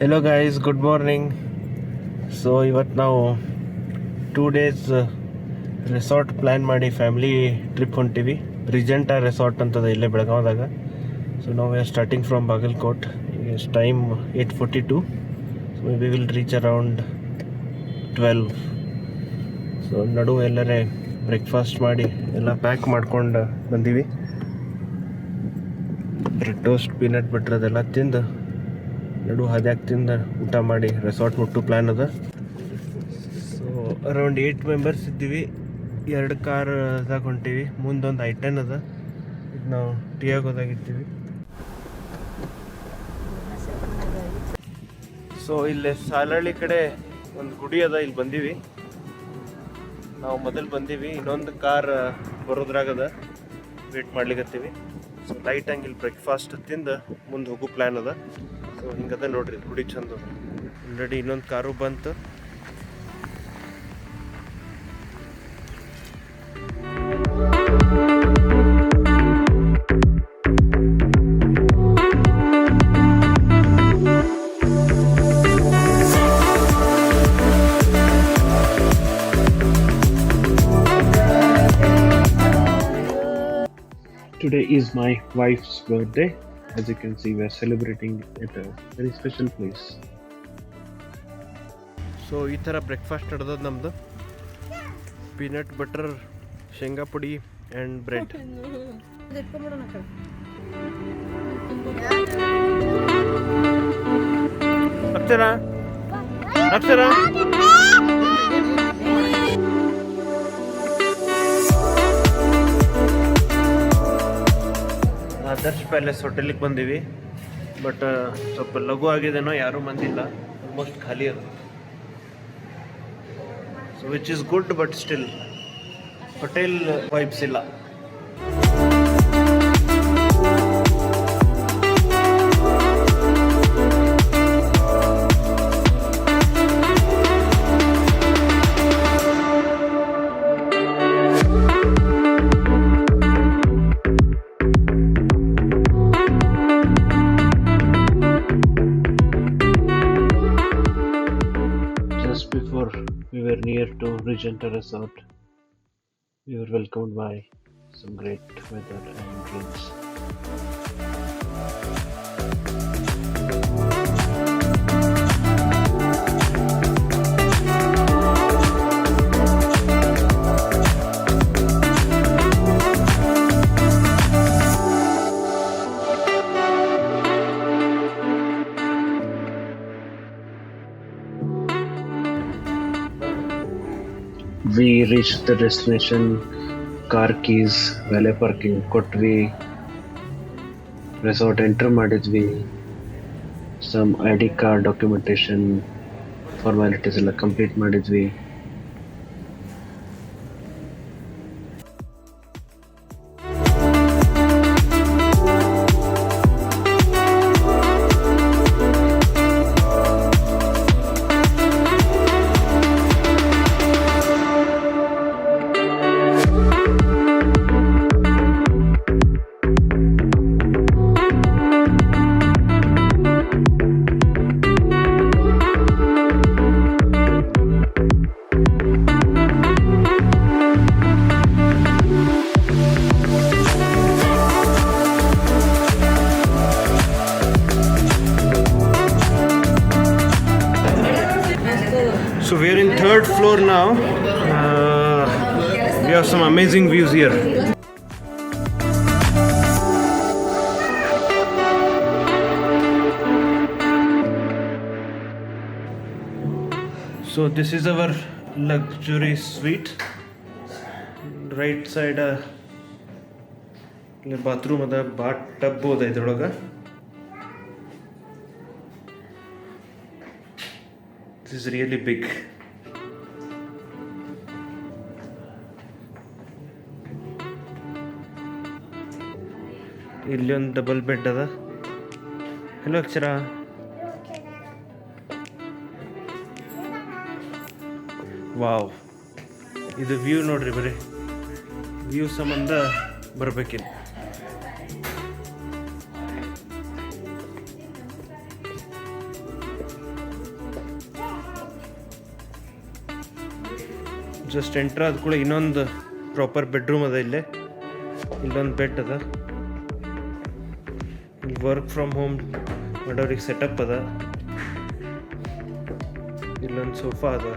Hello guys, good morning. So ಇವತ್ತು ನಾವು 2 days resort plan ಮಾಡಿ ಫ್ಯಾಮಿಲಿ ಟ್ರಿಪ್ ಹೊಂಟೀವಿ. ರಿಜೆಂಟಾ ರೆಸಾರ್ಟ್ ಅಂತದ ಇಲ್ಲೇ ಬೆಳಗಾವದಾಗ. ಸೊ ನಾವು are starting from Bagalkot. Is time 8:42. So we will reach around 12. So ನಡು ಎಲ್ಲರೇ ಬ್ರೇಕ್ಫಾಸ್ಟ್ ಮಾಡಿ ಎಲ್ಲ ಪ್ಯಾಕ್ ಮಾಡ್ಕೊಂಡು ಬಂದೀವಿ. ಬ್ರೆಡ್ ಟೋಸ್ಟ್, ಪೀನಟ್ ಬಟರ್ ಅದೆಲ್ಲ ತಿಂದು ನಡು ಹಾದ್ಯಾಗ ತಿಂದು ಊಟ ಮಾಡಿ ರೆಸಾರ್ಟ್ ಮುಟ್ಟು ಪ್ಲ್ಯಾನ್ ಅದ. ಸೊ ಅರೌಂಡ್ 8 ಮೆಂಬರ್ಸ್ ಇದ್ದೀವಿ. 2 ಕಾರ್ದಾಗ ಹೊಂಟೀವಿ. ಮುಂದೊಂದು I-10 ಅದ. ಈಗ ನಾವು ಟಿಯಾಗೋದಾಗಿರ್ತೀವಿ. ಸೊ ಇಲ್ಲಿ ಸಾಲಹಳ್ಳಿ ಕಡೆ ಒಂದು ಗುಡಿ ಅದ, ಇಲ್ಲಿ ಬಂದೀವಿ. ನಾವು ಮೊದಲು ಬಂದೀವಿ, ಇನ್ನೊಂದು ಕಾರ್ ಬರೋದ್ರಾಗದ, ವೇಟ್ ಮಾಡ್ಲಿಕ್ಕತ್ತೀವಿ. ಸೊ ಲೈಟಾಗಿ ಇಲ್ಲಿ ಬ್ರೇಕ್ಫಾಸ್ಟ್ ತಿಂದು ಮುಂದೆ ಹೋಗೋ ಪ್ಲ್ಯಾನ್ ಅದ. ಸೊ ಹಿಂಗದ ನೋಡ್ರಿ, ಗುಡಿ ಚಂದ. ಆಲ್ರೆಡಿ ಇನ್ನೊಂದು ಕಾರು ಬಂತು. Today is my wife's birthday. As you can see, we are celebrating at a very special place. So ಈ ಥರ ಬ್ರೇಕ್ಫಾಸ್ಟ್ ನಡೆದದ ನಮ್ಮದು. ಪೀನಟ್ ಬಟರ್, ಶೇಂಗಾ ಪುಡಿ and bread. Akshara Akshara Adarsh palace ಹೋಟೆಲಿಗೆ ಬಂದೀವಿ. ಬಟ್ ಸ್ವಲ್ಪ ಲಘು ಆಗಿದೆನೋ, ಯಾರೂ ಬಂದಿಲ್ಲ, ಆಲ್ಮೋಸ್ಟ್ ಖಾಲಿ ಅದು. So which is good, but still hotel vibes ಇಲ್ಲ. We were near to Regenta Resort. We were welcomed by some great weather and drinks. We reached the destination. Car keys, valet parking ಕೊಟ್ವಿ. Resort enter ಮಾಡಿದ್ವಿ. Some ID card documentation formalities ಎಲ್ಲ complete ಮಾಡಿದ್ವಿ. So we are in 3rd floor now. We have some amazing views here. So this is our luxury suite. Right side bathroom ada, bath tub oda idrolaga. This is really big. ಇಲ್ಲಿ ಒಂದು double bed ಅದ. Hello ಅಕ್ಷರ. Wow, ಇದು view ನೋಡ್ರಿ, ಬರೀ view ಸಂಬಂಧ ಬರ್ಬೇಕಿಲ್ಲ. Just entry ಆದ ಕೂಡ ಇನ್ನೊಂದು ಪ್ರಾಪರ್ ಬೆಡ್ರೂಮ್ ಅದ ಇಲ್ಲೇ. ಇಲ್ಲೊಂದು ಬೆಡ್ ಅದ. ಇಲ್ಲಿ ವರ್ಕ್ ಫ್ರಮ್ ಹೋಮ್ ಮಾಡೋರಿಗೆ ಸೆಟಪ್ ಅದ. ಇಲ್ಲೊಂದು ಸೋಫಾ ಅದ.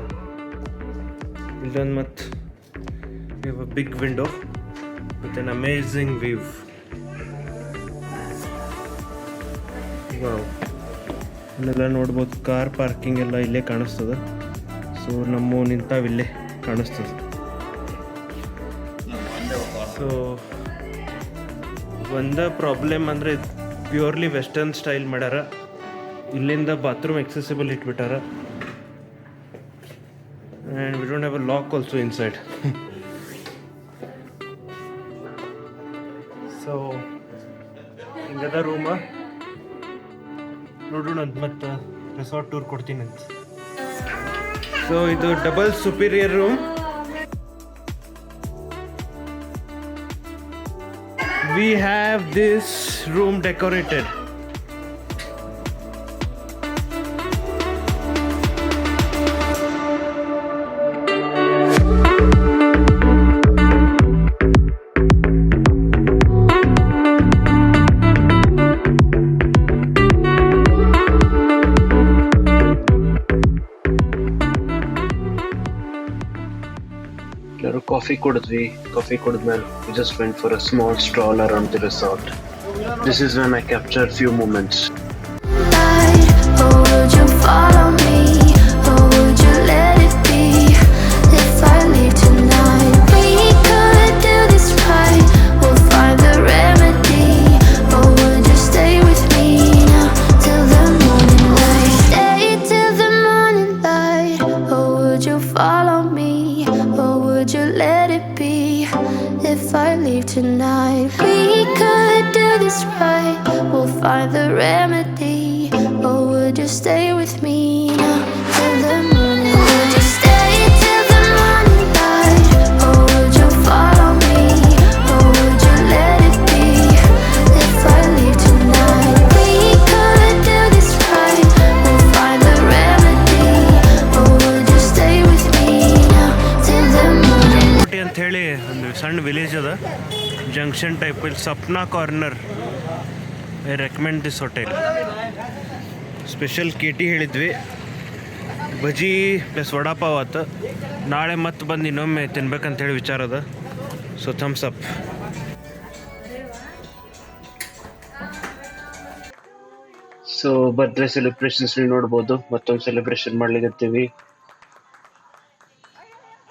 ಇಲ್ಲೊಂದು ಮತ್ತು big window with an amazing view. Wow, ಇಲ್ಲೆಲ್ಲ ನೋಡ್ಬೋದು. ಕಾರ್ ಪಾರ್ಕಿಂಗ್ ಎಲ್ಲ ಇಲ್ಲೇ ಕಾಣಿಸ್ತದೆ. ಸೊ ನಮ್ಮ ನಿಂತಾವಿಲ್ಲೇ ಕಾಣಿಸ್ತದೆ. ಸೊ ಒಂದು ಪ್ರಾಬ್ಲಮ್ ಅಂದರೆ ಪ್ಯೂರ್ಲಿ ವೆಸ್ಟರ್ನ್ ಸ್ಟೈಲ್ ಮಾಡ್ಯಾರ. ಇಲ್ಲಿಂದ ಬಾತ್ರೂಮ್ ಎಕ್ಸೆಸಿಬಲ್ ಇಟ್ಬಿಟ್ಟಾರ. And we don't have a lock also inside. So ಹಿಂಗದ ರೂಮ. ನೋಡೋಣ ಮತ್ತು ರೆಸಾರ್ಟ್ ಟೂರ್ ಕೊಡ್ತೀನಂತ. ಸೊ ಇದು double superior room. We have this room decorated. Coffee ಕುಡಿದ್ವಿ. ಕಾಫಿ ಕುಡಿದ್ಮೇಲೆ we just went for a small stroll around the resort. This is when I captured few moments. Or would you follow me? Or would you let it be? If I leave tonight, we could do this right. We'll find the remedy. Or would you stay with me now till the morning light? Stay till the morning light. Or would you follow me? Or would you let it be? If I leave tonight, we could do this right. We'll find the remedy. Or would you stay with me now till the morning light? Would you stay till the morning light? Or would you follow me? Or would you let it be? If I leave tonight, we could do this right. We'll find the remedy. Or would you stay with me now till the morning light? ಅಂತ ಹೇಳಿ ಒಂದು ಸಣ್ಣ village ಅದ, junction type. ಇಲ್ಲಿ Sapna corner. I recommend this hotel. Special ಕೇಟಿ ಹೇಳಿದ್ವಿ, bajji plus vada pav ಆತು. ನಾಳೆ ಮತ್ತೆ ಬಂದು ಇನ್ನೊಮ್ಮೆ ತಿನ್ಬೇಕಂತೇಳಿ ವಿಚಾರ ಅದ. So thumbs up. So birthday celebrations ನೀವು ನೋಡ್ಬೋದು. ಮತ್ತೊಂದು ಸೆಲೆಬ್ರೇಷನ್ ಮಾಡ್ಲಿಕ್ಕತ್ತೀವಿ.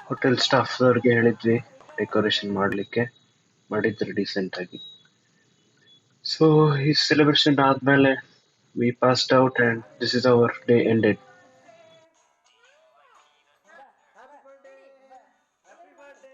ಹೋಟೆಲ್ ಸ್ಟಾಫ್ ಅವ್ರಿಗೆ ಹೇಳಿದ್ವಿ ಡೆಕೋರೇಷನ್ ಮಾಡಲಿಕ್ಕೆ, ಮಾಡಿದ್ರು ಡೀಸೆಂಟಾಗಿ. ಸೊ ಈ ಸೆಲೆಬ್ರೇಷನ್ ಆದಮೇಲೆ we passed out and this is our day ended.